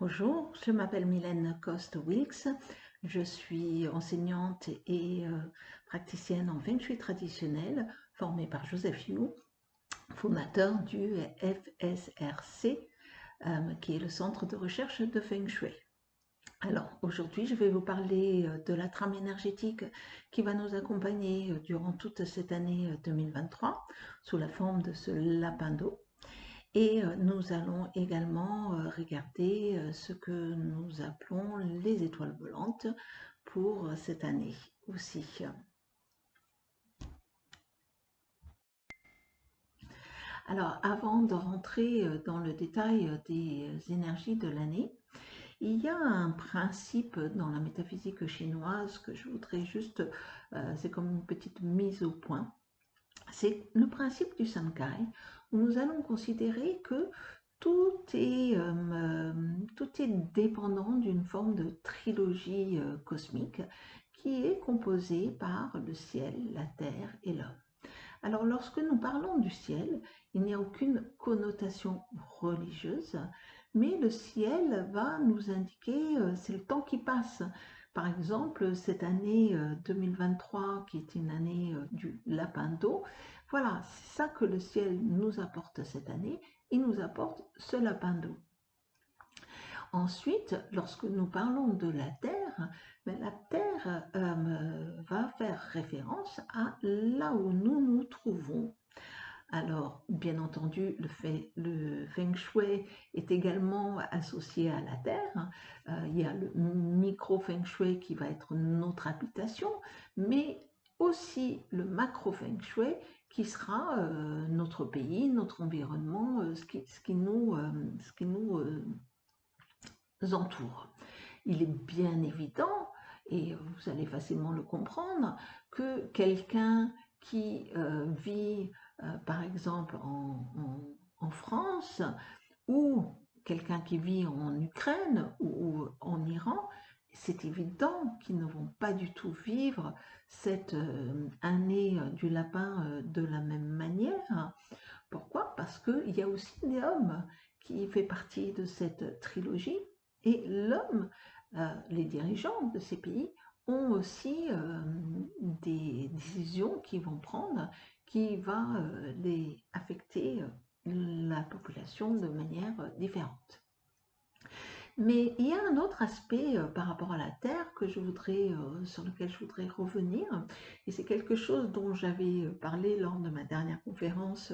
Bonjour, je m'appelle Mylène Coste-Wilkes, je suis enseignante et praticienne en Feng Shui traditionnel, formée par Joseph Yu, fondateur du FSRC, qui est le centre de recherche de Feng Shui. Alors aujourd'hui, je vais vous parler de la trame énergétique qui va nous accompagner durant toute cette année 2023 sous la forme de ce lapin d'eau. Et nous allons également regarder ce que nous appelons les étoiles volantes pour cette année aussi. Alors, avant de rentrer dans le détail des énergies de l'année, il y a un principe dans la métaphysique chinoise que je voudrais juste, c'est comme une petite mise au point. C'est le principe du Sankai, où nous allons considérer que tout est dépendant d'une forme de trilogie cosmique qui est composée par le ciel, la terre et l'homme. Alors lorsque nous parlons du ciel, il n'y a aucune connotation religieuse, mais le ciel va nous indiquer, c'est le temps qui passe. Par exemple, cette année 2023, qui est une année du lapin d'eau, voilà, c'est ça que le ciel nous apporte cette année, il nous apporte ce lapin d'eau. Ensuite, lorsque nous parlons de la Terre, la Terre va faire référence à là où nous nous trouvons. Alors, bien entendu, le Feng Shui est également associé à la Terre. Il y a le micro Feng Shui qui va être notre habitation, mais aussi le macro Feng Shui qui sera notre pays, notre environnement, ce qui nous entoure. Il est bien évident, et vous allez facilement le comprendre, que quelqu'un qui vit par exemple en France ou quelqu'un qui vit en Ukraine ou en Iran, c'est évident qu'ils ne vont pas du tout vivre cette année du lapin de la même manière. Pourquoi? Parce qu'il y a aussi l'homme qui fait partie de cette trilogie et l'homme, les dirigeants de ces pays ont aussi des décisions qu'ils vont prendre qui va les affecter la population de manière différente. Mais il y a un autre aspect par rapport à la Terre que sur lequel je voudrais revenir, et c'est quelque chose dont j'avais parlé lors de ma dernière conférence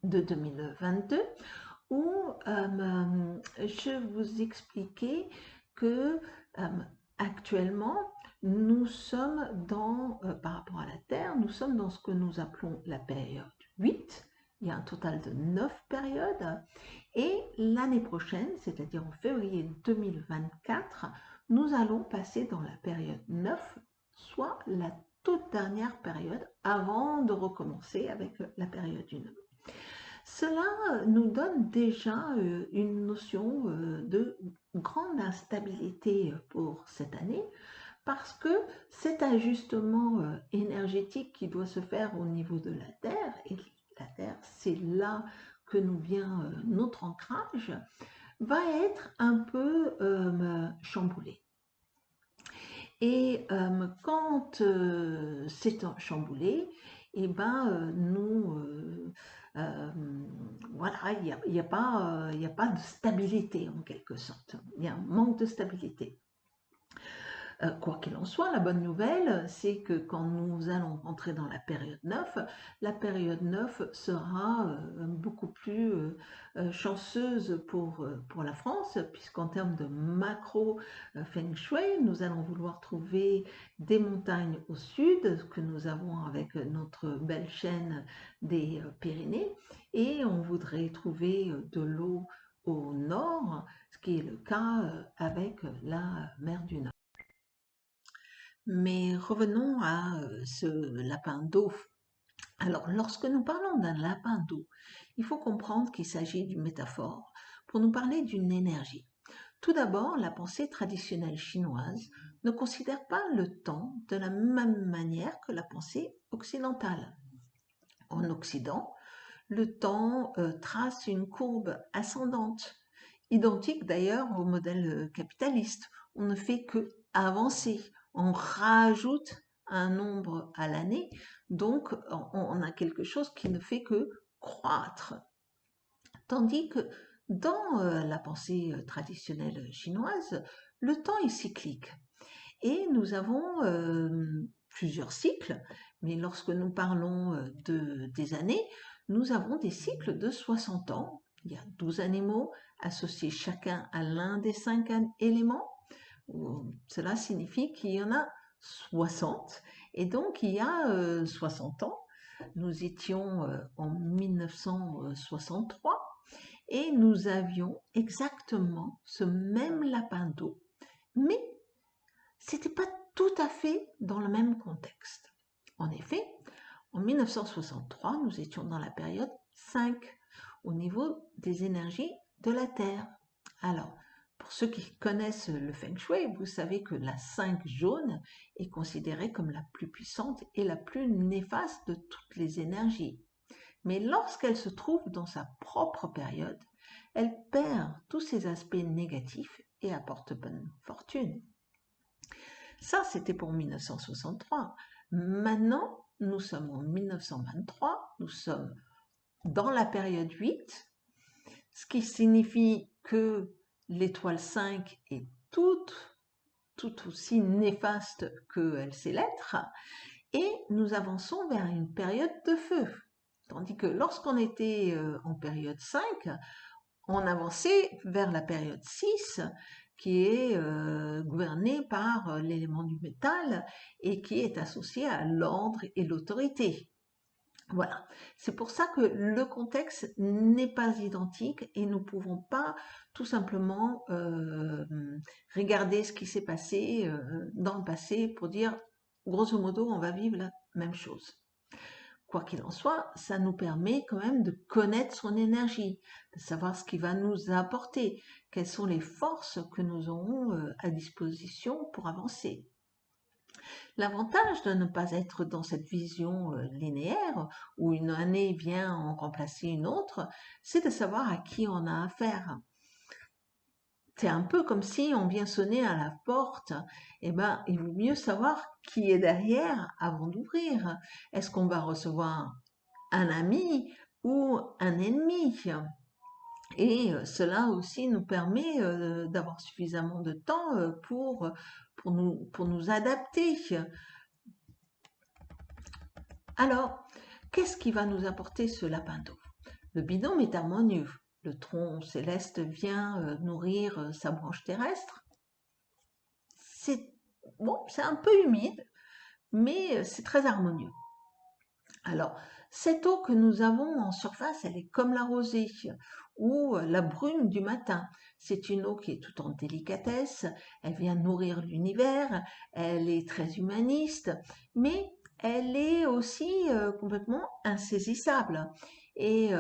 de 2022, où je vous expliquais que actuellement, nous sommes par rapport à la Terre, nous sommes dans ce que nous appelons la période 8. Il y a un total de 9 périodes. Et l'année prochaine, c'est-à-dire en février 2024, nous allons passer dans la période 9, soit la toute dernière période avant de recommencer avec la période 1. Cela nous donne déjà une notion de grande instabilité pour cette année parce que cet ajustement énergétique qui doit se faire au niveau de la Terre, et la Terre c'est là que nous vient notre ancrage, va être un peu chamboulé. Et quand c'est chamboulé, et ben voilà, il n'y a pas de stabilité en quelque sorte. Il y a un manque de stabilité. Quoi qu'il en soit, la bonne nouvelle, c'est que quand nous allons rentrer dans la période 9 sera beaucoup plus chanceuse pour la France, puisqu'en termes de macro Feng Shui, nous allons vouloir trouver des montagnes au sud, que nous avons avec notre belle chaîne des Pyrénées, et on voudrait trouver de l'eau au nord, ce qui est le cas avec la mer du Nord. Mais revenons à ce lapin d'eau. Alors, lorsque nous parlons d'un lapin d'eau, il faut comprendre qu'il s'agit d'une métaphore pour nous parler d'une énergie. Tout d'abord, la pensée traditionnelle chinoise ne considère pas le temps de la même manière que la pensée occidentale. En Occident, le temps trace une courbe ascendante identique d'ailleurs au modèle capitaliste. On ne fait que avancer, on rajoute un nombre à l'année, donc on a quelque chose qui ne fait que croître. Tandis que dans la pensée traditionnelle chinoise, le temps est cyclique. Et nous avons plusieurs cycles, mais lorsque nous parlons des années, nous avons des cycles de 60 ans. Il y a 12 animaux associés chacun à l'un des 5 éléments. Cela signifie qu'il y en a 60. Et donc, il y a 60 ans, nous étions en 1963 et nous avions exactement ce même lapin d'eau, mais c'était pas tout à fait dans le même contexte. En effet, en 1963, nous étions dans la période 5, au niveau des énergies de la Terre. Alors, pour ceux qui connaissent le Feng Shui, vous savez que la 5 jaune est considérée comme la plus puissante et la plus néfaste de toutes les énergies. Mais lorsqu'elle se trouve dans sa propre période, elle perd tous ses aspects négatifs et apporte bonne fortune. Ça, c'était pour 1963. Maintenant, nous sommes en 1923, nous sommes dans la période 8, ce qui signifie que l'étoile 5 est tout aussi néfaste qu'elle sait l'être, et nous avançons vers une période de feu. Tandis que lorsqu'on était en période 5, on avançait vers la période 6, qui est gouvernée par l'élément du métal et qui est associé à l'ordre et l'autorité. Voilà, c'est pour ça que le contexte n'est pas identique et nous ne pouvons pas tout simplement regarder ce qui s'est passé dans le passé pour dire, grosso modo, on va vivre la même chose. Quoi qu'il en soit, ça nous permet quand même de connaître son énergie, de savoir ce qui va nous apporter, quelles sont les forces que nous aurons à disposition pour avancer. L'avantage de ne pas être dans cette vision linéaire, où une année vient en remplacer une autre, c'est de savoir à qui on a affaire. C'est un peu comme si on vient sonner à la porte, eh ben, il vaut mieux savoir qui est derrière avant d'ouvrir. Est-ce qu'on va recevoir un ami ou un ennemi? Et cela aussi nous permet d'avoir suffisamment de temps pour nous adapter. Alors, qu'est-ce qui va nous apporter ce lapin d'eau? Le binôme est harmonieux. Le tronc céleste vient nourrir sa branche terrestre. C'est bon, c'est un peu humide, mais c'est très harmonieux. Alors, cette eau que nous avons en surface, elle est comme la rosée ou la brume du matin. C'est une eau qui est tout en délicatesse, elle vient nourrir l'univers, elle est très humaniste, mais elle est aussi complètement insaisissable. Et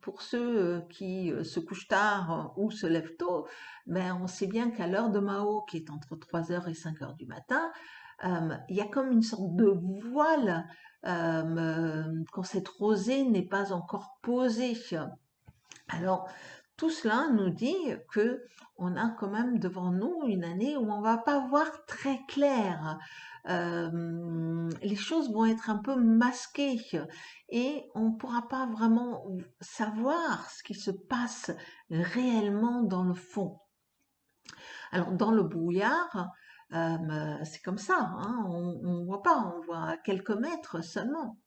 pour ceux qui se couchent tard ou se lèvent tôt, ben, on sait bien qu'à l'heure de Mao, qui est entre 3 heures et 5 heures du matin, il y a comme une sorte de voile quand cette rosée n'est pas encore posée. Alors, tout cela nous dit que on a quand même devant nous une année où on va pas voir très clair. Les choses vont être un peu masquées et on ne pourra pas vraiment savoir ce qui se passe réellement dans le fond. Alors, dans le brouillard, c'est comme ça, hein, on ne voit pas, on voit à quelques mètres seulement.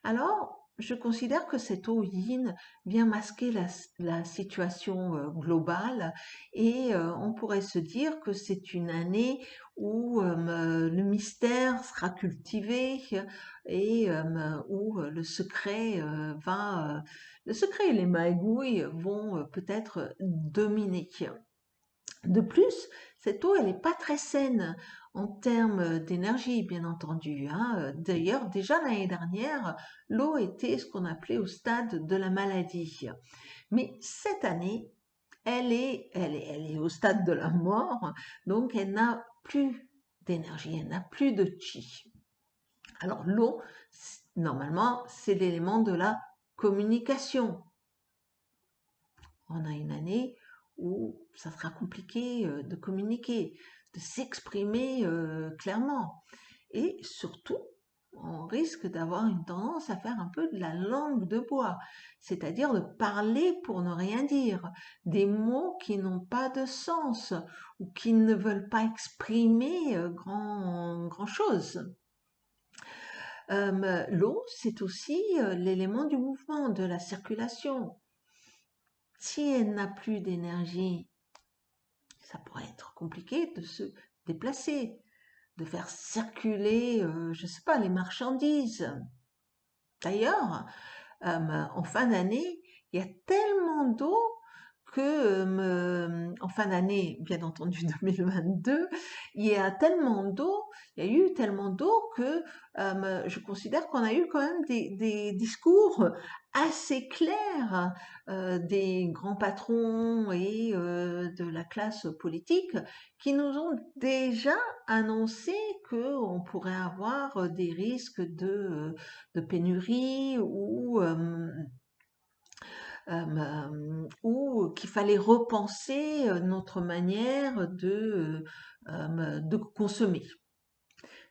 Alors, je considère que cette eau yin vient masquer la situation globale et on pourrait se dire que c'est une année où le mystère sera cultivé et où le secret le secret et les magouilles vont peut-être dominer. De plus, cette eau, elle n'est pas très saine en termes d'énergie, bien entendu, hein. D'ailleurs, déjà l'année dernière, l'eau était ce qu'on appelait au stade de la maladie. Mais cette année, elle est au stade de la mort, donc elle n'a plus d'énergie, elle n'a plus de chi. Alors l'eau, normalement, c'est l'élément de la communication. On a une année où ça sera compliqué de communiquer, de s'exprimer clairement. Et surtout, on risque d'avoir une tendance à faire un peu de la langue de bois, c'est-à-dire de parler pour ne rien dire, des mots qui n'ont pas de sens ou qui ne veulent pas exprimer grand-chose. L'eau, c'est aussi l'élément du mouvement, de la circulation. Si elle n'a plus d'énergie, ça pourrait être compliqué de se déplacer, de faire circuler, je ne sais pas, les marchandises. D'ailleurs, en fin d'année, il y a tellement d'eau que, en fin d'année, bien entendu 2022, il y a eu tellement d'eau que je considère qu'on a eu quand même des discours assez clairs des grands patrons et de la classe politique qui nous ont déjà annoncé qu'on pourrait avoir des risques de pénurie ou qu'il fallait repenser notre manière de consommer.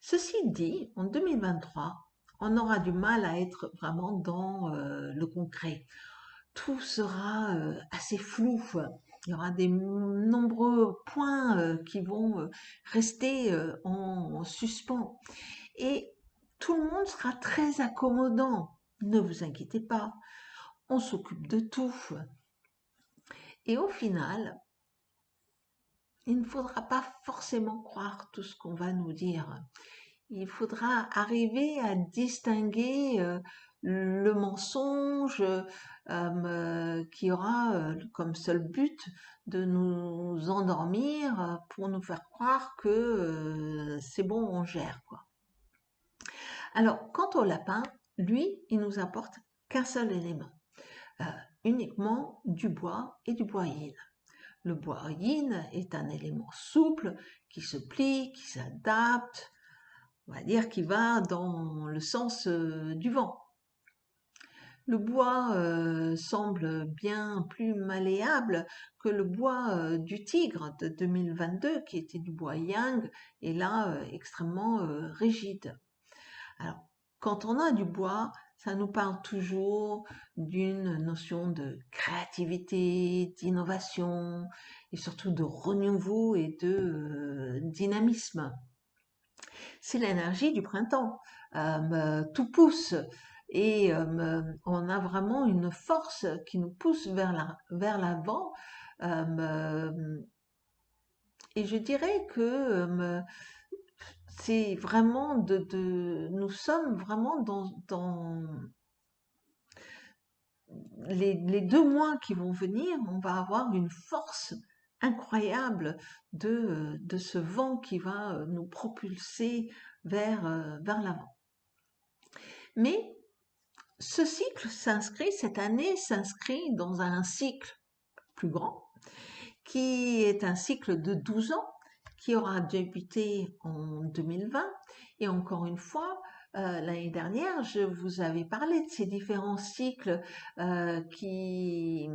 Ceci dit, en 2023, on aura du mal à être vraiment dans le concret. Tout sera assez flou. Il y aura des nombreux points qui vont rester en suspens. Et tout le monde sera très accommodant. Ne vous inquiétez pas, on s'occupe de tout. Et au final, il ne faudra pas forcément croire tout ce qu'on va nous dire. Il faudra arriver à distinguer le mensonge qui aura comme seul but de nous endormir pour nous faire croire que c'est bon, on gère, quoi. Alors, quant au lapin, lui, il nous apporte qu'un seul élément, uniquement du bois et du bois yin. Le bois yin est un élément souple qui se plie, qui s'adapte, on va dire qui va dans le sens du vent. Le bois semble bien plus malléable que le bois du tigre de 2022 qui était du bois yang et là extrêmement rigide. Alors, quand on a du bois, ça nous parle toujours d'une notion de créativité, d'innovation et surtout de renouveau et de dynamisme. C'est l'énergie du printemps. Tout pousse et on a vraiment une force qui nous pousse vers l'avant. Et je dirais que c'est vraiment nous sommes vraiment dans les 2 mois qui vont venir, on va avoir une force incroyable de ce vent qui va nous propulser vers l'avant. Mais ce cycle cette année s'inscrit dans un cycle plus grand, qui est un cycle de 12 ans, qui aura débuté en 2020. Et encore une fois, l'année dernière, je vous avais parlé de ces différents cycles qui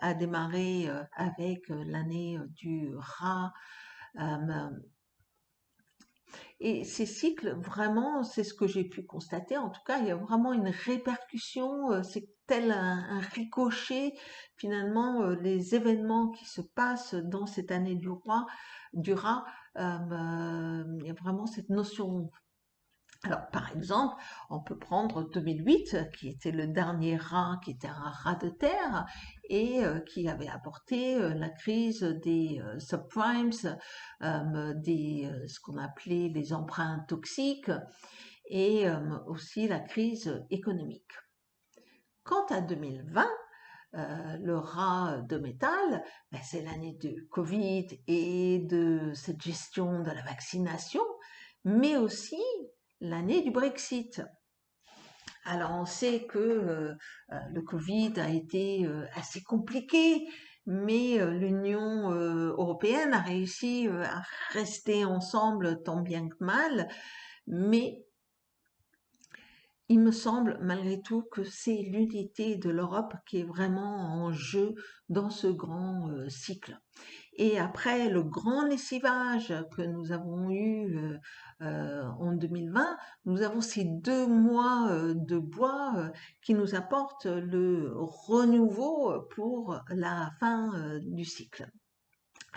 a démarré avec l'année du rat. Et ces cycles, vraiment, c'est ce que j'ai pu constater. En tout cas, il y a vraiment une répercussion. C'est tel un ricochet. Finalement, les événements qui se passent dans cette année du rat, il y a vraiment cette notion. Alors, par exemple, on peut prendre 2008, qui était le dernier rat, qui était un rat de terre, et qui avait apporté la crise des subprimes, ce qu'on appelait les emprunts toxiques, et aussi la crise économique. Quant à 2020, le rat de métal, ben, c'est l'année de Covid et de cette gestion de la vaccination, mais aussi l'année du Brexit. Alors on sait que le Covid a été assez compliqué, mais l'Union européenne a réussi à rester ensemble tant bien que mal, mais il me semble malgré tout que c'est l'unité de l'Europe qui est vraiment en jeu dans ce grand cycle. Et après le grand lessivage que nous avons eu en 2020, nous avons ces 2 mois de bois qui nous apportent le renouveau pour la fin du cycle.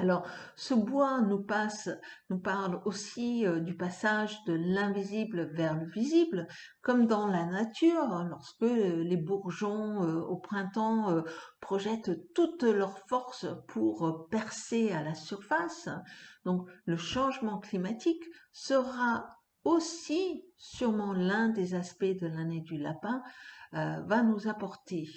Alors, ce bois nous parle aussi du passage de l'invisible vers le visible, comme dans la nature, hein, lorsque les bourgeons au printemps projettent toute leur force pour percer à la surface. Donc, le changement climatique sera aussi sûrement l'un des aspects de l'année du lapin, va nous apporter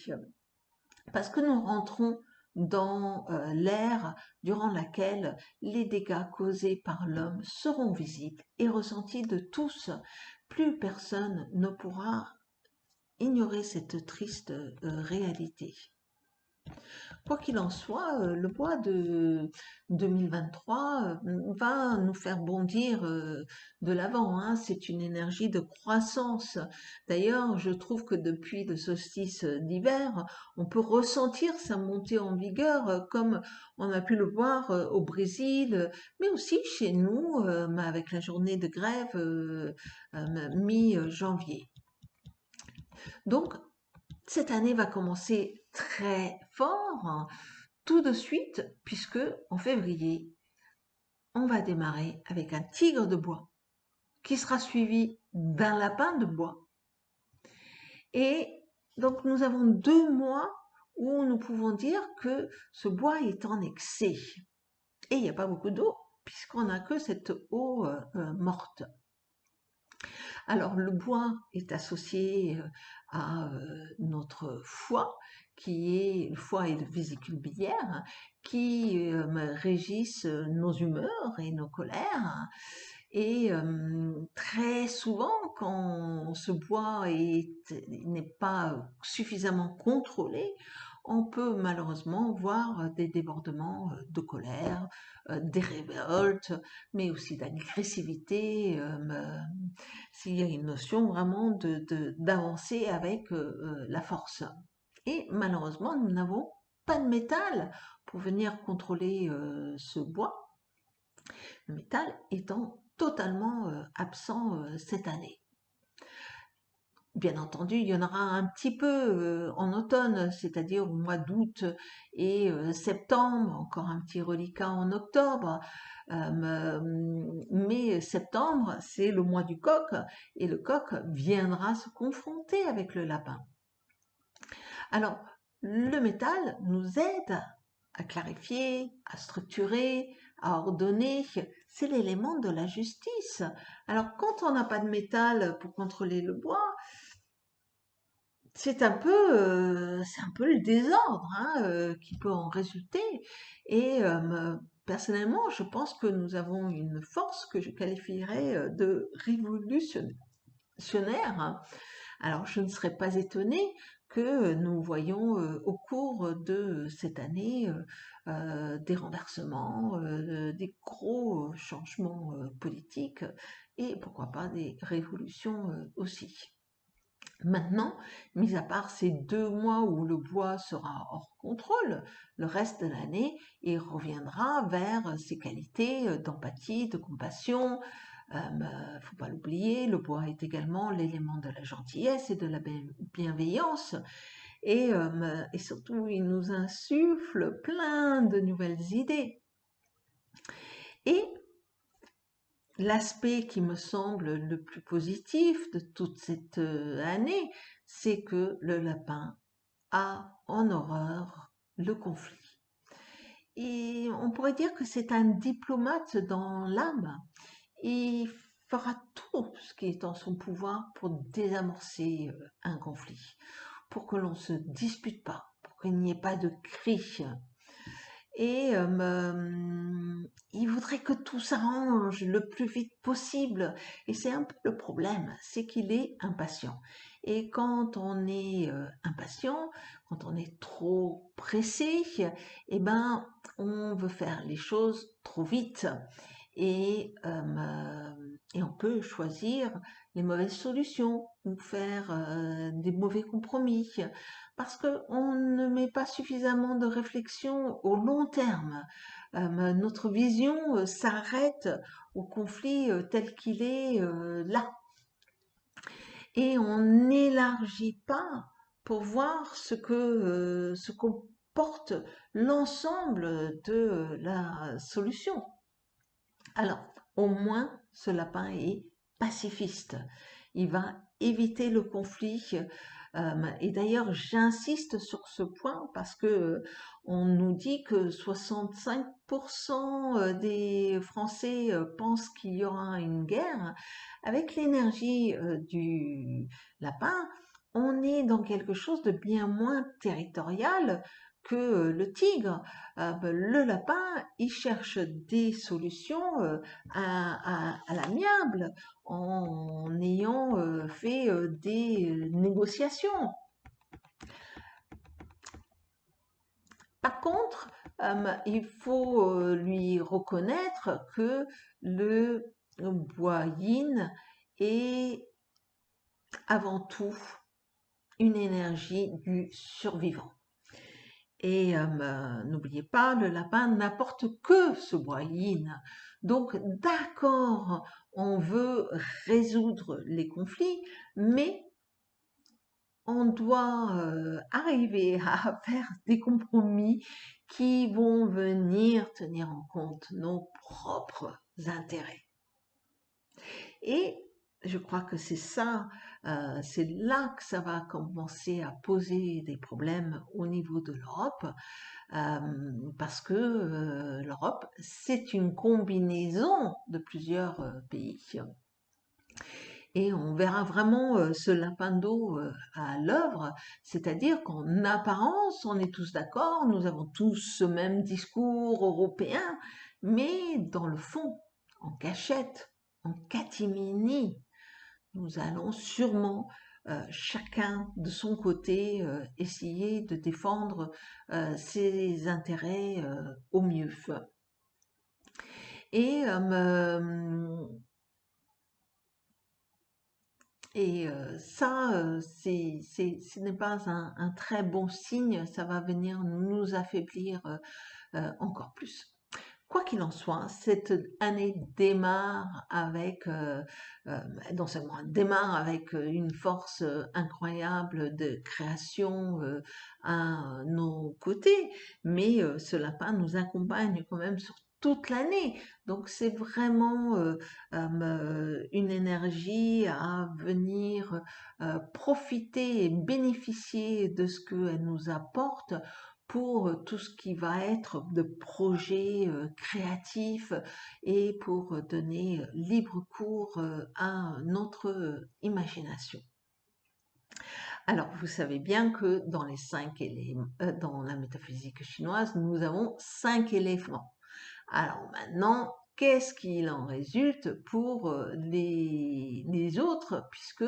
parce que nous rentrons dans l'ère durant laquelle les dégâts causés par l'homme seront visibles et ressentis de tous. Plus personne ne pourra ignorer cette triste réalité. Quoi qu'il en soit, le bois de 2023 va nous faire bondir de l'avant, hein. C'est une énergie de croissance. D'ailleurs, je trouve que depuis le solstice d'hiver, on peut ressentir sa montée en vigueur, comme on a pu le voir au Brésil, mais aussi chez nous, avec la journée de grève mi-janvier. Donc, cette année va commencer très fort, hein, tout de suite, puisque en février, on va démarrer avec un tigre de bois qui sera suivi d'un lapin de bois. Et donc, nous avons 2 mois où nous pouvons dire que ce bois est en excès. Et il n'y a pas beaucoup d'eau, puisqu'on n'a que cette eau morte. Alors, le bois est associé à notre foie, qui est le foie et le vésicule biliaire, qui régissent nos humeurs et nos colères. Et très souvent, quand ce bois n'est pas suffisamment contrôlé, on peut malheureusement voir des débordements de colère, des révoltes, mais aussi d'agressivité, s'il y a une notion vraiment d'avancer avec la force. Et malheureusement, nous n'avons pas de métal pour venir contrôler ce bois, le métal étant totalement absent cette année. Bien entendu, il y en aura un petit peu en automne, c'est-à-dire au mois d'août et septembre, encore un petit reliquat en octobre, mais septembre, c'est le mois du coq, et le coq viendra se confronter avec le lapin. Alors, le métal nous aide à clarifier, à structurer, à ordonner. C'est l'élément de la justice. Alors, quand on n'a pas de métal pour contrôler le bois, c'est un peu le désordre, hein, qui peut en résulter. Et personnellement, je pense que nous avons une force que je qualifierais de révolutionnaire. Alors, je ne serais pas étonnée que nous voyons au cours de cette année des renversements, des gros changements politiques et pourquoi pas des révolutions aussi. Maintenant, mis à part ces 2 mois où le bois sera hors contrôle, le reste de l'année, il reviendra vers ses qualités d'empathie, de compassion. Faut pas l'oublier, le bois est également l'élément de la gentillesse et de la bienveillance. Et surtout, il nous insuffle plein de nouvelles idées. Et l'aspect qui me semble le plus positif de toute cette année, c'est que le lapin a en horreur le conflit. Et on pourrait dire que c'est un diplomate dans l'âme. Il fera tout ce qui est en son pouvoir pour désamorcer un conflit, pour que l'on ne se dispute pas, pour qu'il n'y ait pas de cris. Et il voudrait que tout s'arrange le plus vite possible. Et c'est un peu le problème, c'est qu'il est impatient. Et quand on est impatient, quand on est trop pressé, eh ben, on veut faire les choses trop vite. Et on peut choisir les mauvaises solutions ou faire des mauvais compromis, parce qu'on ne met pas suffisamment de réflexion au long terme. Notre vision s'arrête au conflit tel qu'il est là. Et on n'élargit pas pour voir ce comporte l'ensemble de la solution. Alors, au moins, ce lapin est pacifiste. Il va éviter le conflit. Et d'ailleurs, j'insiste sur ce point parce que on nous dit que 65% des Français pensent qu'il y aura une guerre. Avec l'énergie du lapin, on est dans quelque chose de bien moins territorial que le tigre. Le lapin, il cherche des solutions à l'amiable en ayant fait des négociations. Par contre, il faut lui reconnaître que le bois yin est avant tout une énergie du survivant. Et n'oubliez pas, le lapin n'apporte que ce bois yin. Donc, d'accord, on veut résoudre les conflits, mais on doit arriver à faire des compromis qui vont venir tenir en compte nos propres intérêts. Et je crois que c'est ça, c'est là que ça va commencer à poser des problèmes au niveau de l'Europe, parce que l'Europe, c'est une combinaison de plusieurs pays. Et on verra vraiment ce lapin d'eau à l'œuvre, c'est-à-dire qu'en apparence, on est tous d'accord, nous avons tous ce même discours européen, mais dans le fond, en cachette, en catimini, nous allons sûrement chacun de son côté essayer de défendre ses intérêts au mieux. Et ça, ce n'est pas un très bon signe, ça va venir nous affaiblir encore plus. Quoi qu'il en soit, cette année démarre avec, non seulement elle démarre avec une force incroyable de création à nos côtés, mais ce lapin nous accompagne quand même sur toute l'année. Donc c'est vraiment une énergie à venir profiter et bénéficier de ce qu'elle nous apporte pour tout ce qui va être de projets créatifs et pour donner libre cours à notre imagination. Alors, vous savez bien que dans les 5 éléments, dans la métaphysique chinoise, nous avons 5 éléments. Alors maintenant, qu'est-ce qu'il en résulte pour les autres, puisque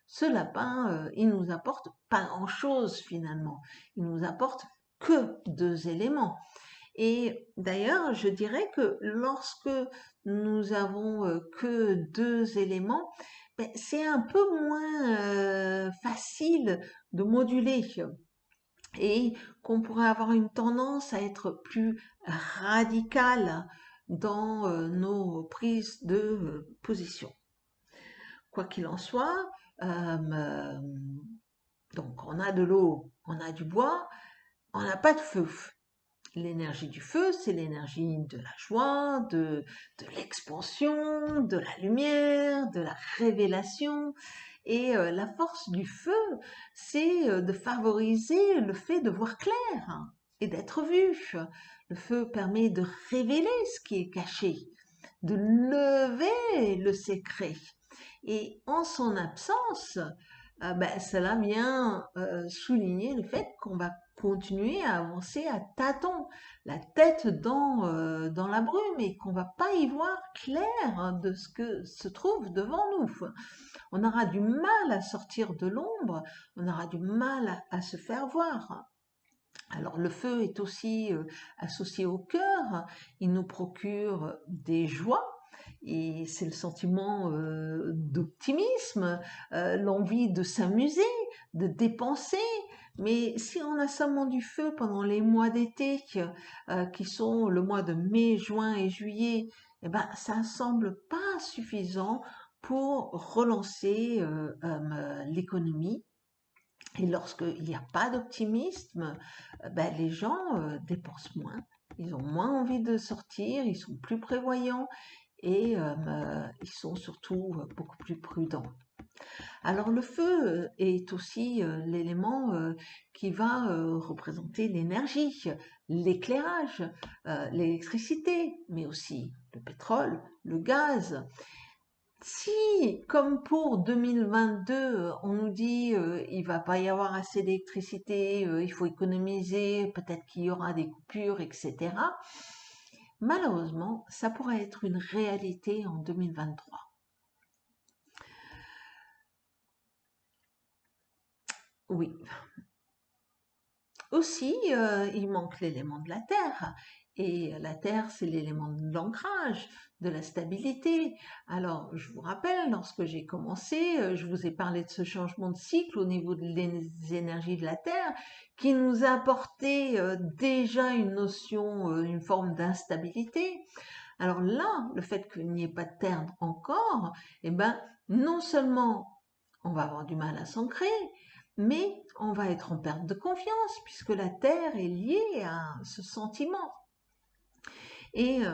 ce lapin, il nous apporte pas grand-chose finalement. Il nous apporte que 2 éléments. Et d'ailleurs, je dirais que lorsque nous avons que 2 éléments, ben, c'est un peu moins facile de moduler et qu'on pourrait avoir une tendance à être plus radical dans nos prises de position. Quoi qu'il en soit, donc on a de l'eau, on a du bois, on n'a pas de feu. L'énergie du feu, c'est l'énergie de la joie, de l'expansion, de la lumière, de la révélation. Et la force du feu, c'est de favoriser le fait de voir clair et d'être vu. Le feu permet de révéler ce qui est caché, de lever le secret. Et en son absence, cela vient souligner le fait qu'on va continuer à avancer à tâtons, la tête dans la brume, et qu'on va pas y voir clair de ce que se trouve devant nous. On aura du mal à sortir de l'ombre, on aura du mal à se faire voir. Alors le feu est aussi associé au cœur, il nous procure des joies, et c'est le sentiment d'optimisme, l'envie de s'amuser, de dépenser. Mais si on a seulement du feu pendant les mois d'été, qui sont le mois de mai, juin et juillet, eh ben, ça semble pas suffisant pour relancer l'économie. Et lorsqu'il n'y a pas d'optimisme, ben, les gens dépensent moins, ils ont moins envie de sortir, ils sont plus prévoyants et ils sont surtout beaucoup plus prudents. Alors le feu est aussi l'élément qui va représenter l'énergie, l'éclairage, l'électricité, mais aussi le pétrole, le gaz. Si, comme pour 2022, on nous dit il va pas y avoir assez d'électricité, il faut économiser, peut-être qu'il y aura des coupures, etc. Malheureusement, ça pourrait être une réalité en 2023. Oui. Aussi, il manque l'élément de la terre. Et la terre, c'est l'élément de l'ancrage, de la stabilité. Alors, je vous rappelle, lorsque j'ai commencé, je vous ai parlé de ce changement de cycle au niveau des énergies de la terre, qui nous a apporté déjà une notion, une forme d'instabilité. Alors là, le fait qu'il n'y ait pas de terre encore, eh ben, non seulement on va avoir du mal à s'ancrer, mais on va être en perte de confiance puisque la terre est liée à ce sentiment. Et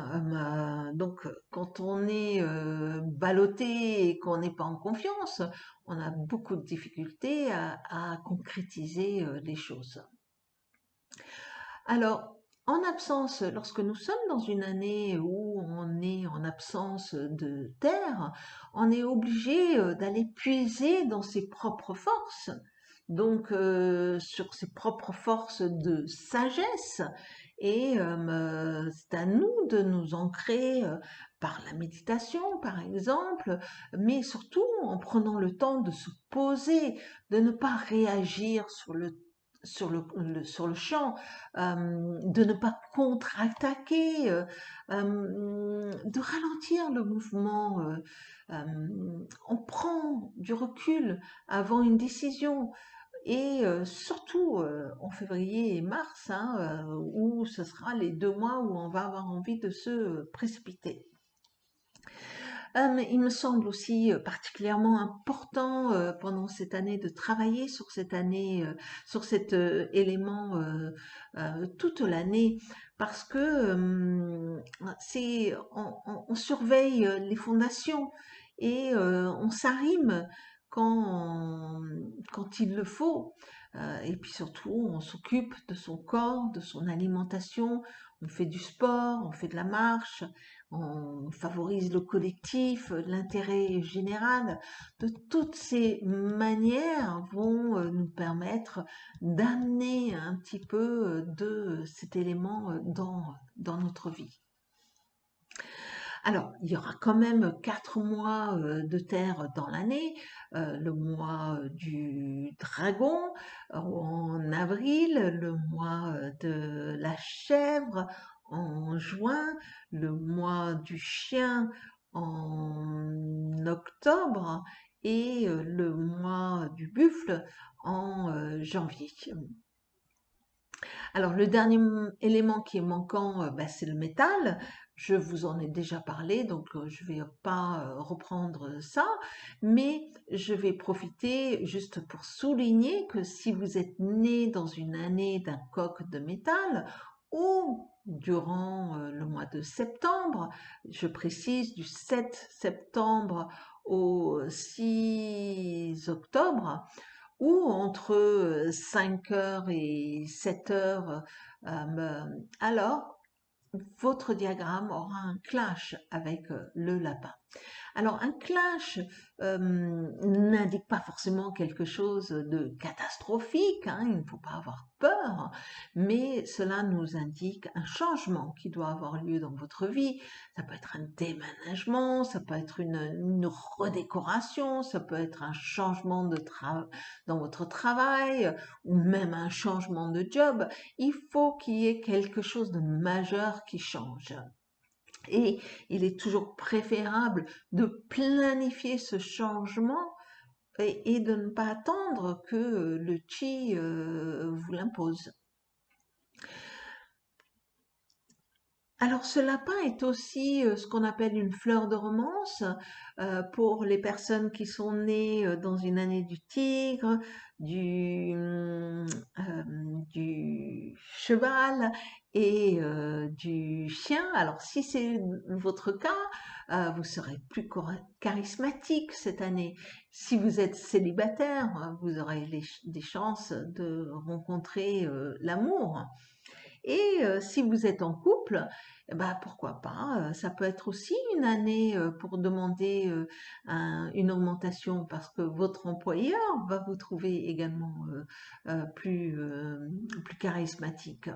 donc, quand on est ballotté et qu'on n'est pas en confiance, on a beaucoup de difficultés à concrétiser les choses. Alors, en absence, lorsque nous sommes dans une année où on est en absence de terre, on est obligé d'aller puiser dans ses propres forces, donc sur ses propres forces de sagesse. Et c'est à nous de nous ancrer par la méditation, par exemple, mais surtout en prenant le temps de se poser, de ne pas réagir sur le champ, de ne pas contre-attaquer, de ralentir le mouvement. On prend du recul avant une décision. Et surtout en février et mars, hein, où ce sera les 2 mois où on va avoir envie de se précipiter. Il me semble aussi particulièrement important pendant cette année de travailler sur cette année, sur cet élément toute l'année, parce que on surveille les fondations et on s'arrime quand il le faut. Et puis surtout, on s'occupe de son corps, de son alimentation, on fait du sport, on fait de la marche, on favorise le collectif, l'intérêt général. De toutes ces manières vont nous permettre d'amener un petit peu de cet élément dans notre vie. Alors, il y aura quand même 4 mois de terre dans l'année, le mois du dragon en avril, le mois de la chèvre en juin, le mois du chien en octobre et le mois du buffle en janvier. Alors, le dernier élément qui est manquant, c'est le métal. Je vous en ai déjà parlé, donc je ne vais pas reprendre ça, mais je vais profiter juste pour souligner que si vous êtes né dans une année d'un coq de métal ou durant le mois de septembre, je précise du 7 septembre au 6 octobre, ou entre 5 heures et 7 heures, alors votre diagramme aura un clash avec le lapin. Alors un clash n'indique pas forcément quelque chose de catastrophique, hein, il ne faut pas avoir peur, mais cela nous indique un changement qui doit avoir lieu dans votre vie. Ça peut être un déménagement, ça peut être une redécoration, ça peut être un changement dans votre travail ou même un changement de job. Il faut qu'il y ait quelque chose de majeur qui change. Et il est toujours préférable de planifier ce changement et de ne pas attendre que le chi vous l'impose. Alors ce lapin est aussi ce qu'on appelle une fleur de romance pour les personnes qui sont nées dans une année du tigre, du cheval et du chien. Alors si c'est votre cas, vous serez plus charismatique cette année. Si vous êtes célibataire, vous aurez des chances de rencontrer l'amour. Et si vous êtes en couple, eh ben, pourquoi pas, ça peut être aussi une année pour demander une augmentation parce que votre employeur va vous trouver également plus charismatique.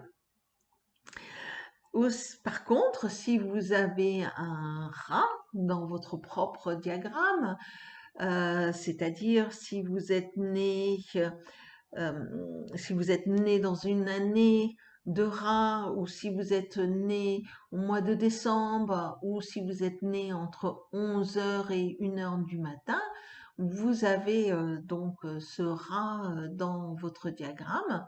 Par contre, si vous avez un rat dans votre propre diagramme, c'est-à-dire si vous êtes né dans une année de rat, ou si vous êtes né au mois de décembre, ou si vous êtes né entre 11 heures et 1 heure du matin, vous avez donc ce rat dans votre diagramme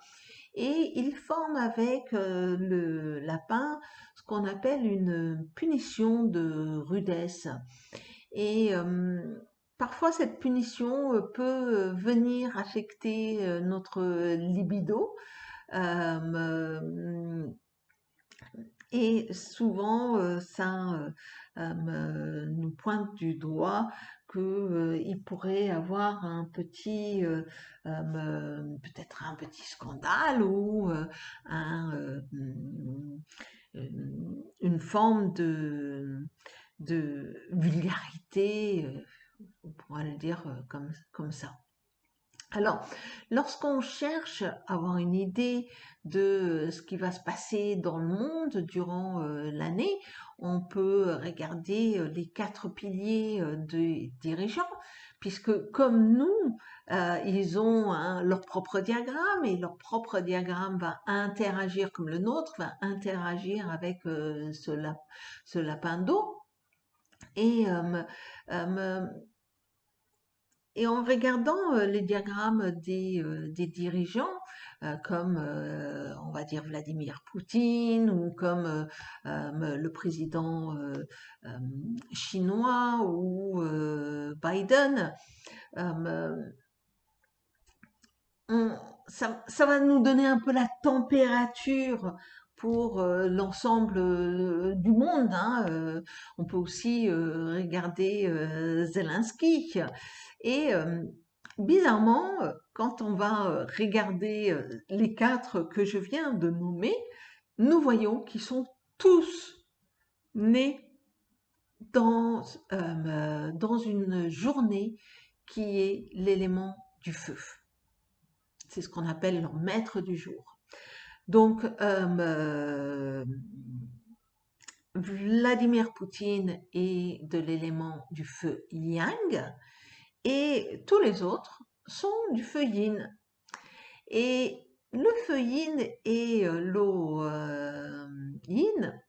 et il forme avec le lapin ce qu'on appelle une punition de rudesse. Et parfois, cette punition peut venir affecter notre libido. Euh, et souvent, ça nous pointe du doigt qu'il pourrait avoir peut-être un petit scandale ou une forme de vulgarité, on pourrait le dire comme ça. Alors, lorsqu'on cherche à avoir une idée de ce qui va se passer dans le monde durant l'année, on peut regarder les 4 piliers des dirigeants, puisque comme nous, ils ont leur propre diagramme et leur propre diagramme va interagir comme le nôtre, va interagir avec ce lapin d'eau. Et et en regardant les diagrammes des dirigeants, comme on va dire Vladimir Poutine ou comme le président chinois ou Biden, ça va nous donner un peu la température pour l'ensemble du monde. On peut aussi regarder Zelensky. Et bizarrement, quand on va regarder les 4 que je viens de nommer, nous voyons qu'ils sont tous nés dans une journée qui est l'élément du feu. C'est ce qu'on appelle leur maître du jour. Donc, Vladimir Poutine est de l'élément du feu yang et tous les autres sont du feu yin. Et le feu yin et l'eau yin,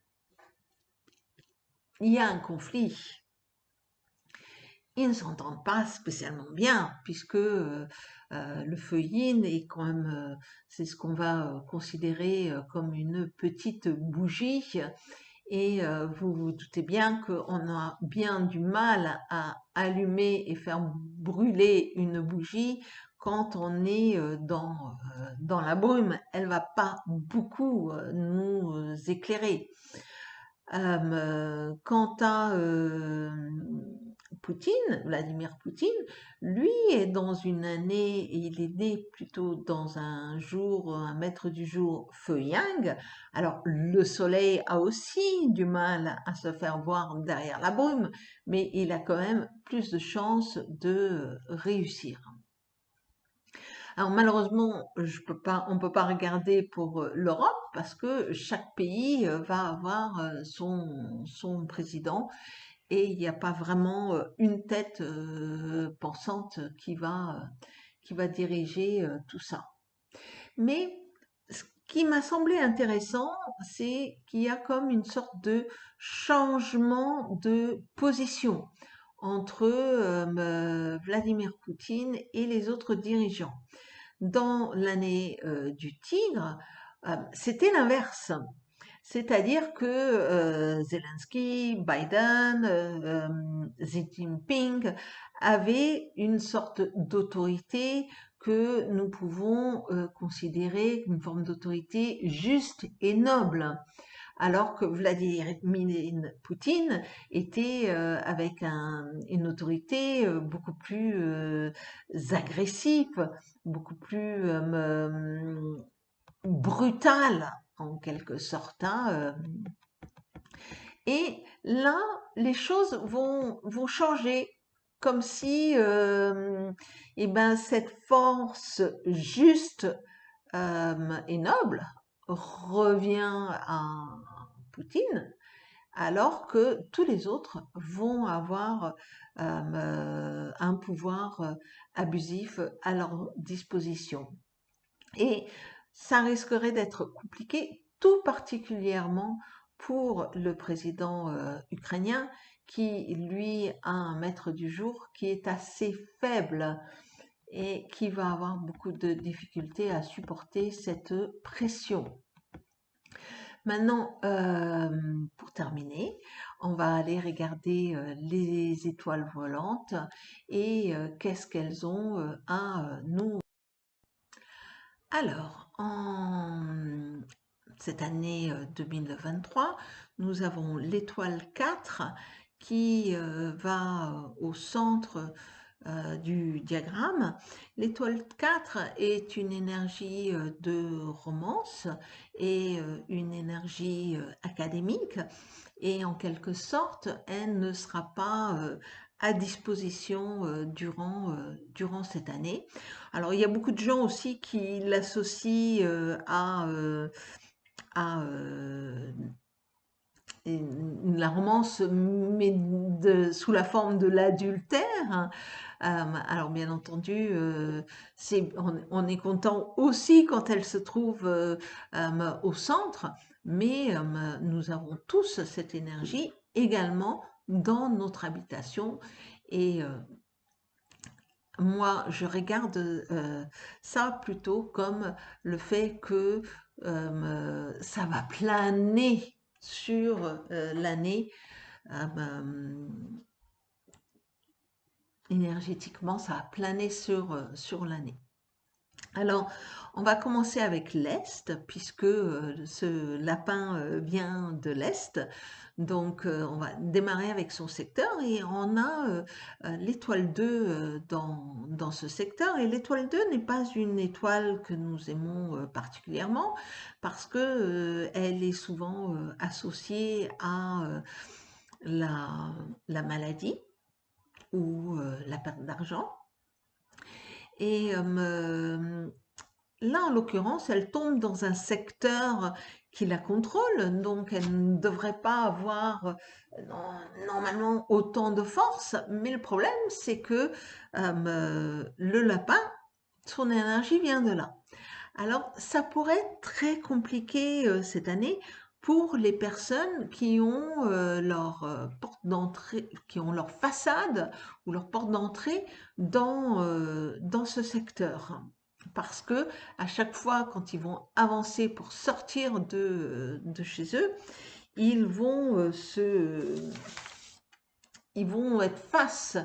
il y a un conflit. Ils ne s'entendent pas spécialement bien, puisque le feu yin est quand même, c'est ce qu'on va considérer comme une petite bougie. Et vous vous doutez bien qu'on a bien du mal à allumer et faire brûler une bougie quand on est dans la brume. Elle va pas beaucoup nous éclairer. Quant à Poutine, Vladimir Poutine, lui est dans une année, il est né plutôt dans un jour, un maître du jour feu yang. Alors le soleil a aussi du mal à se faire voir derrière la brume, mais il a quand même plus de chances de réussir. Alors malheureusement, on ne peut pas regarder pour l'Europe parce que chaque pays va avoir son président et il n'y a pas vraiment une tête pensante qui va diriger tout ça. Mais qui m'a semblé intéressant, c'est qu'il y a comme une sorte de changement de position entre Vladimir Poutine et les autres dirigeants. Dans l'année du tigre, c'était l'inverse. C'est-à-dire que Zelensky, Biden, Xi Jinping avaient une sorte d'autorité que nous pouvons considérer comme une forme d'autorité juste et noble, alors que Vladimir Poutine était avec une autorité beaucoup plus agressive, beaucoup plus brutale en quelque sorte. Et là, les choses vont changer, comme si eh ben, cette force juste et noble revient à Poutine, alors que tous les autres vont avoir un pouvoir abusif à leur disposition. Et ça risquerait d'être compliqué, tout particulièrement pour le président ukrainien, qui lui a un maître du jour qui est assez faible et qui va avoir beaucoup de difficultés à supporter cette pression. Maintenant, pour terminer, on va aller regarder les étoiles volantes et qu'est-ce qu'elles ont à nous. Alors, en cette année 2023, nous avons l'étoile 4 qui va au centre du diagramme. L'étoile 4 est une énergie de romance et une énergie académique, et en quelque sorte, elle ne sera pas à disposition durant cette année. Alors, il y a beaucoup de gens aussi qui l'associent à la romance, mais sous la forme de l'adultère. Alors bien entendu, on est content aussi quand elle se trouve au centre, mais nous avons tous cette énergie également dans notre habitation. Et moi, je regarde ça plutôt comme le fait que ça va planer sur l'année. Énergétiquement, ça a plané sur l'année. Alors, on va commencer avec l'Est, puisque ce lapin vient de l'Est. Donc, on va démarrer avec son secteur et on a l'étoile 2 dans ce secteur. Et l'étoile 2 n'est pas une étoile que nous aimons particulièrement parce que elle est souvent associée à la maladie ou la perte d'argent. Et là, en l'occurrence, elle tombe dans un secteur qui la contrôle, donc elle ne devrait pas avoir normalement autant de force, mais le problème, c'est que le lapin, son énergie vient de là. Alors, ça pourrait être très compliqué cette année pour les personnes qui ont leur porte d'entrée, qui ont leur façade ou leur porte d'entrée dans ce secteur. Parce que à chaque fois, quand ils vont avancer pour sortir de chez eux, ils vont ils vont être face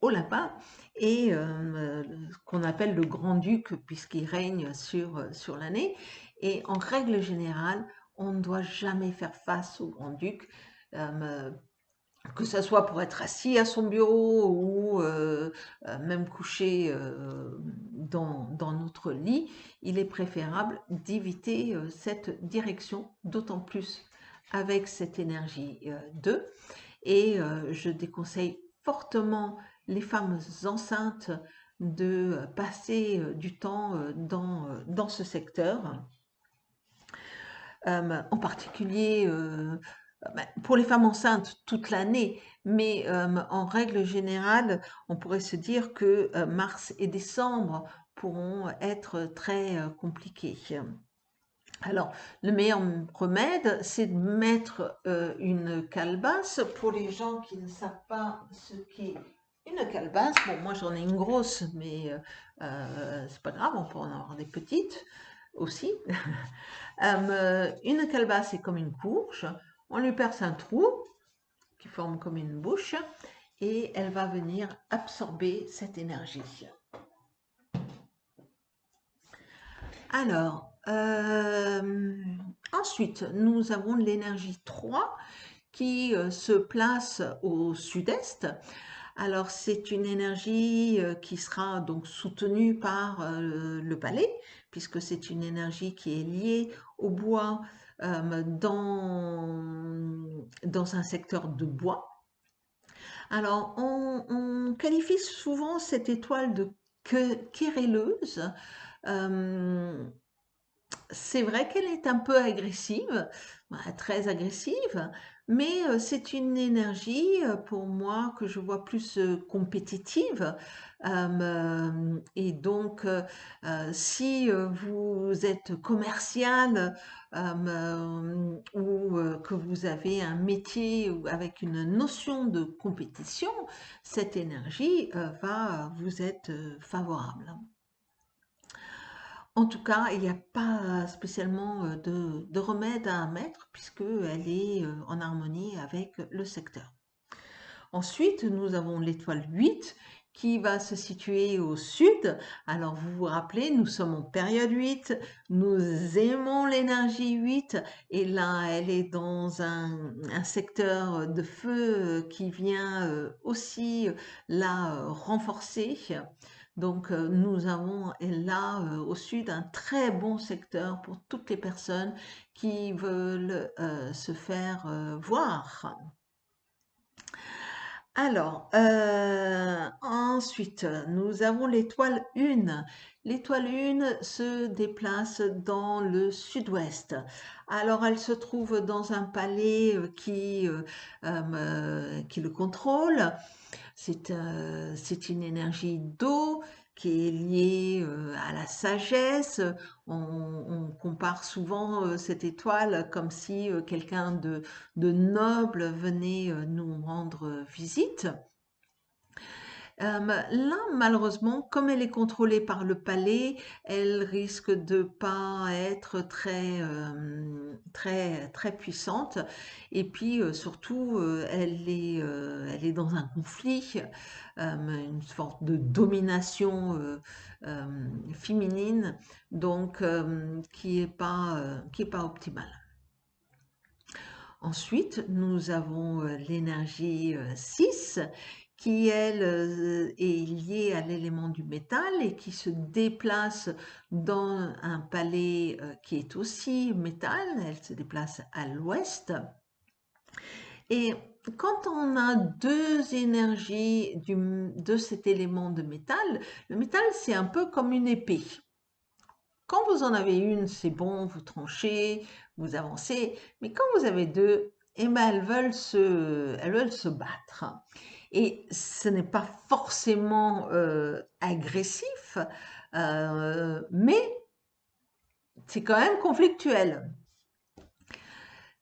au lapin et qu'on appelle le grand-duc puisqu'il règne sur l'année. Et en règle générale, on ne doit jamais faire face au grand-duc, que ce soit pour être assis à son bureau ou même couché dans notre lit. Il est préférable d'éviter cette direction, d'autant plus avec cette énergie 2. Et je déconseille fortement les femmes enceintes de passer du temps dans ce secteur. En particulier pour les femmes enceintes toute l'année, mais en règle générale, on pourrait se dire que mars et décembre pourront être très compliquées. Alors, le meilleur remède, c'est de mettre une calebasse. Pour les gens qui ne savent pas ce qu'est une calebasse, bon, moi j'en ai une grosse, mais c'est pas grave, on peut en avoir des petites aussi. Une calebasse, c'est comme une courge. On lui perce un trou qui forme comme une bouche et elle va venir absorber cette énergie. Alors, ensuite, nous avons l'énergie 3 qui se place au sud-est. Alors, c'est une énergie qui sera donc soutenue par le palais, puisque c'est une énergie qui est liée au bois dans un secteur de bois. Alors, on qualifie souvent cette étoile de querelleuse. C'est vrai qu'elle est un peu agressive, très agressive, mais c'est une énergie pour moi que je vois plus compétitive. Et donc, si vous êtes commercial ou que vous avez un métier avec une notion de compétition, cette énergie va vous être favorable. En tout cas, il n'y a pas spécialement de remède à mettre puisqu'elle est en harmonie avec le secteur. Ensuite, nous avons l'étoile 8 qui va se situer au sud. Alors, vous vous rappelez, nous sommes en période 8, nous aimons l'énergie 8 et là, elle est dans un secteur de feu qui vient aussi la renforcer. Donc, nous avons là au sud un très bon secteur pour toutes les personnes qui veulent se faire voir. Alors, ensuite, nous avons l'étoile 1. L'étoile 1 se déplace dans le sud-ouest. Alors, elle se trouve dans un palais qui le contrôle. C'est une énergie d'eau qui est liée à la sagesse. On compare souvent cette étoile comme si quelqu'un de noble venait nous rendre visite. Là, malheureusement, comme elle est contrôlée par le palais, elle risque de pas être très puissante. Et puis, surtout, elle est dans un conflit, une sorte de domination féminine, donc qui est pas optimale. Ensuite, nous avons l'énergie 6 qui, elle, est liée à l'élément du métal et qui se déplace dans un palais qui est aussi métal. Elle se déplace à l'ouest. Et quand on a deux énergies de cet élément de métal, le métal, c'est un peu comme une épée. Quand vous en avez une, c'est bon, vous tranchez, vous avancez. Mais quand vous avez deux, eh ben, elles veulent se battre. Et ce n'est pas forcément agressif, mais c'est quand même conflictuel.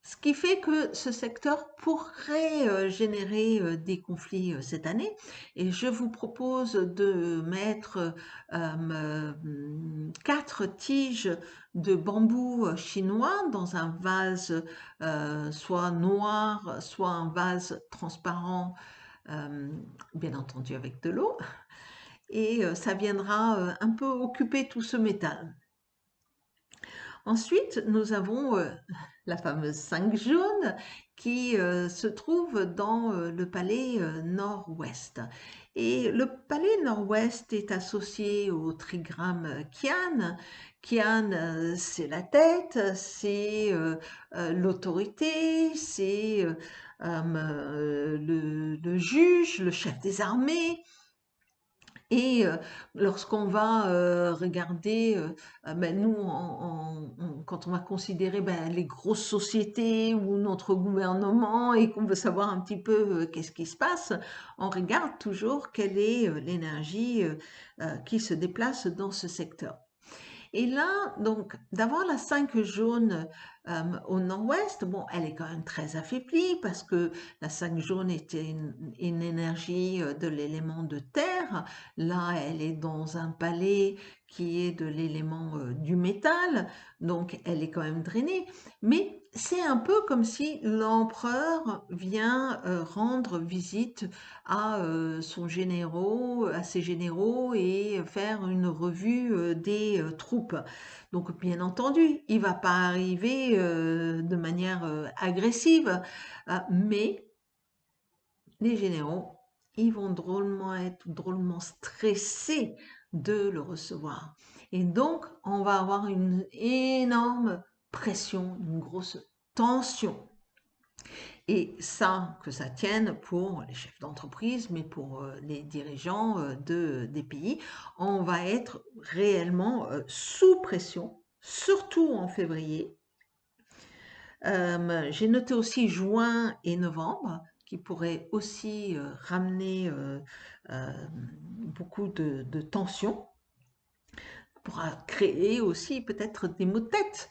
Ce qui fait que ce secteur pourrait générer des conflits cette année. Et je vous propose de mettre 4 tiges de bambou chinois dans un vase soit noir, soit un vase transparent, bien entendu avec de l'eau. Et ça viendra un peu occuper tout ce métal. Ensuite, nous avons la fameuse 5 jaune qui se trouve dans le palais nord-ouest. Et le palais nord-ouest est associé au trigramme Kian. Kian, c'est la tête, c'est l'autorité, c'est le juge, le chef des armées. Et lorsqu'on va regarder, ben, nous, quand on va considérer ben, les grosses sociétés ou notre gouvernement et qu'on veut savoir un petit peu qu'est-ce qui se passe, on regarde toujours quelle est l'énergie qui se déplace dans ce secteur. Et là, donc, d'avoir la 5 jaune au nord-ouest, bon, elle est quand même très affaiblie parce que la 5 jaune était une énergie de l'élément de terre. Là, elle est dans un palais qui est de l'élément du métal, donc elle est quand même drainée. Mais c'est un peu comme si l'empereur vient rendre visite à ses généraux et faire une revue des troupes. Donc, bien entendu, il va pas arriver de manière agressive, mais les généraux, ils vont être drôlement stressés de le recevoir. Et donc, on va avoir une énorme pression, une grosse tension. Et ça, que ça tienne pour les chefs d'entreprise, mais pour les dirigeants des pays, on va être réellement sous pression, surtout en février. J'ai noté aussi juin et novembre, qui pourraient aussi ramener beaucoup de tensions, pourra créer aussi peut-être des maux de tête,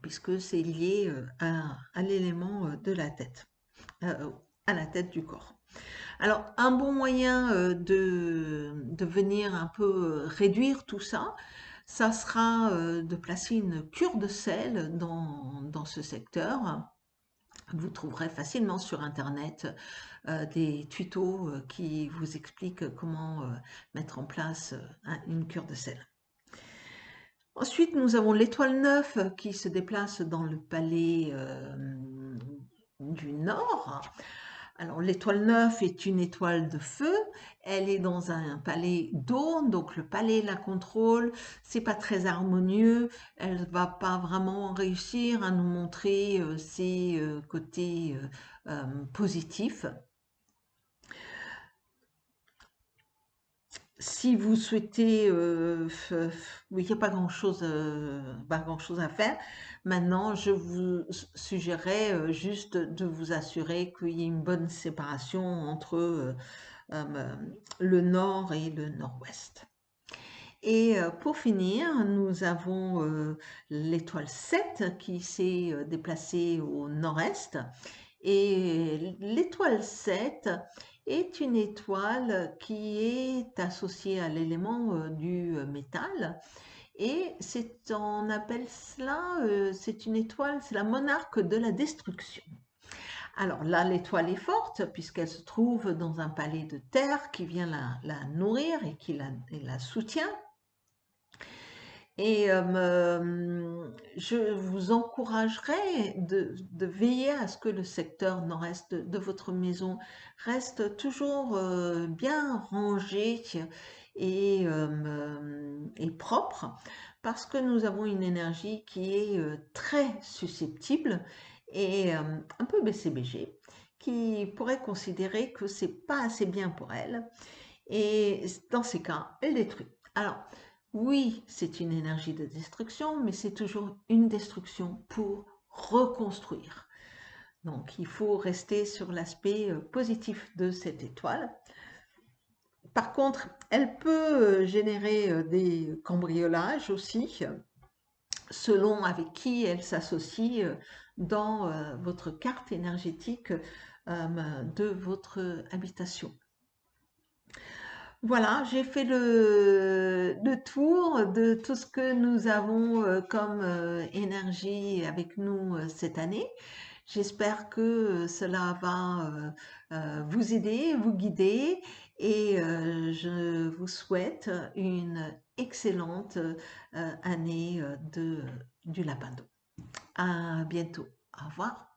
puisque c'est lié à l'élément de la tête. À la tête du corps. Alors, un bon moyen de venir un peu réduire tout ça, ça sera de placer une cure de sel dans ce secteur. Vous trouverez facilement sur Internet des tutos qui vous expliquent comment mettre en place une cure de sel. Ensuite, nous avons l'étoile 9 qui se déplace dans le palais du Nord. Alors, l'étoile 9 est une étoile de feu. Elle est dans un palais d'eau, donc le palais la contrôle. C'est pas très harmonieux. Elle va pas vraiment réussir à nous montrer ses côtés positifs. Si vous souhaitez, oui, il n'y a pas grand-chose à faire. Maintenant, je vous suggérerais juste de vous assurer qu'il y ait une bonne séparation entre le nord et le nord-ouest. Et pour finir, nous avons l'étoile 7 qui s'est déplacée au nord-est. Et l'étoile 7 est une étoile qui est associée à l'élément du métal. Et on appelle cela, c'est une étoile, c'est la monarque de la destruction. Alors là, l'étoile est forte puisqu'elle se trouve dans un palais de terre qui vient la nourrir et qui la soutient. Et je vous encouragerais de veiller à ce que le secteur nord-est de votre maison reste toujours bien rangé et propre, parce que nous avons une énergie qui est très susceptible et un peu BCBG, qui pourrait considérer que c'est pas assez bien pour elle. Et dans ces cas, elle détruit. Alors, oui, c'est une énergie de destruction, mais c'est toujours une destruction pour reconstruire. Donc, il faut rester sur l'aspect positif de cette étoile. Par contre, elle peut générer des cambriolages aussi, selon avec qui elle s'associe dans votre carte énergétique de votre habitation. Voilà, j'ai fait le tour de tout ce que nous avons comme énergie avec nous cette année. J'espère que cela va vous aider, vous guider et je vous souhaite une excellente année du lapin d'eau. À bientôt. Au revoir.